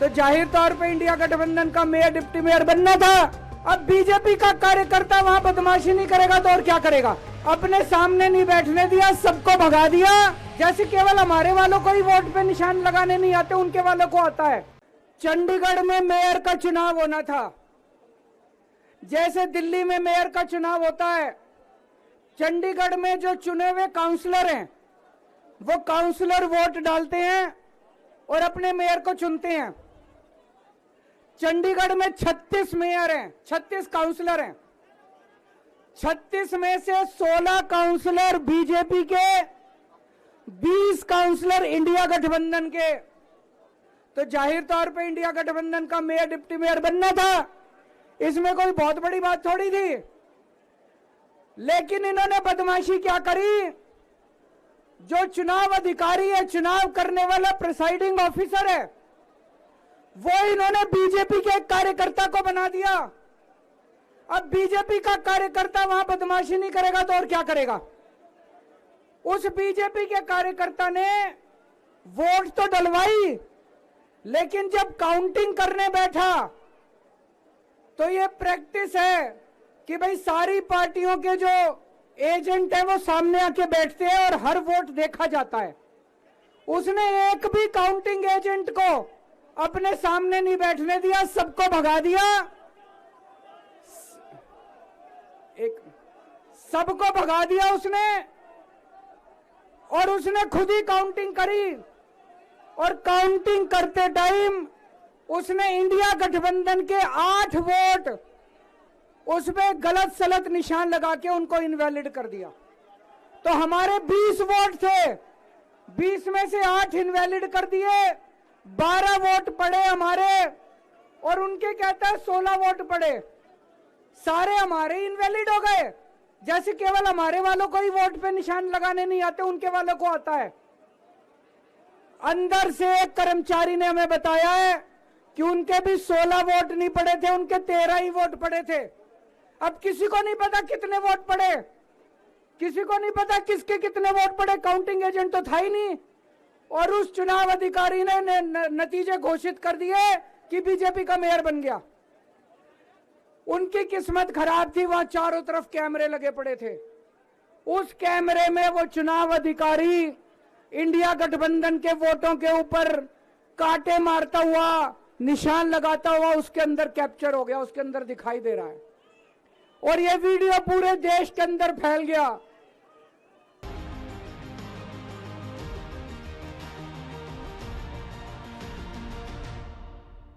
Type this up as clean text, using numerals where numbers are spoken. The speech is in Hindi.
तो जाहिर तौर पे इंडिया गठबंधन का मेयर डिप्टी मेयर बनना था। अब बीजेपी का कार्यकर्ता वहां बदमाशी नहीं करेगा तो और क्या करेगा? अपने सामने नहीं बैठने दिया, सबको भगा दिया। जैसे केवल हमारे वालों को ही वोट पे निशान लगाने नहीं आते, उनके वालों को आता है। चंडीगढ़ में मेयर का चुनाव होना था, जैसे दिल्ली में मेयर का चुनाव होता है। चंडीगढ़ में जो चुने हुए काउंसलर हैं वो काउंसलर वोट डालते हैं और अपने मेयर को चुनते हैं। चंडीगढ़ में 36 मेयर हैं, 36 काउंसलर हैं। 36 में से 16 काउंसलर बीजेपी के, 20 काउंसलर इंडिया गठबंधन के। तो जाहिर तौर पे इंडिया गठबंधन का मेयर डिप्टी मेयर बनना था, इसमें कोई बहुत बड़ी बात थोड़ी थी। लेकिन इन्होंने बदमाशी क्या करी? जो चुनाव अधिकारी है, चुनाव करने वाला प्रिसाइडिंग ऑफिसर है, वो इन्होंने बीजेपी के एक कार्यकर्ता को बना दिया। अब बीजेपी का कार्यकर्ता वहां बदमाशी नहीं करेगा तो और क्या करेगा? उस बीजेपी के कार्यकर्ता ने वोट तो डलवाई, लेकिन जब काउंटिंग करने बैठा तो ये प्रैक्टिस है कि भाई सारी पार्टियों के जो एजेंट है वो सामने आके बैठते हैं और हर वोट देखा जाता है। उसने एक भी काउंटिंग एजेंट को अपने सामने नहीं बैठने दिया, सबको भगा दिया। सबको भगा दिया उसने, और उसने खुद ही काउंटिंग करी। और काउंटिंग करते टाइम उसने इंडिया गठबंधन के 8 वोट उसमें गलत सलत निशान लगा के उनको इनवैलिड कर दिया। तो हमारे 20 वोट थे, 20 में से 8 इनवैलिड कर दिए, 12 वोट पड़े हमारे, और उनके कहता है 16 वोट पड़े। सारे हमारे इनवैलिड हो गए। जैसे केवल हमारे वालों को ही वोट पे निशान लगाने नहीं आते, उनके वालों को आता है। अंदर से एक कर्मचारी ने हमें बताया है कि उनके भी 16 वोट नहीं पड़े थे, उनके 13 ही वोट पड़े थे। अब किसी को नहीं पता कितने वोट पड़े, किसी को नहीं पता किसके कितने वोट पड़े, काउंटिंग एजेंट तो था ही नहीं। और उस चुनाव अधिकारी ने नतीजे घोषित कर दिए कि बीजेपी का मेयर बन गया। उनकी किस्मत खराब थी, वहां चारों तरफ कैमरे लगे पड़े थे। उस कैमरे में वो चुनाव अधिकारी इंडिया गठबंधन के वोटों के ऊपर कांटे मारता हुआ, निशान लगाता हुआ उसके अंदर कैप्चर हो गया, उसके अंदर दिखाई दे रहा है। और ये वीडियो पूरे देश के अंदर फैल गया।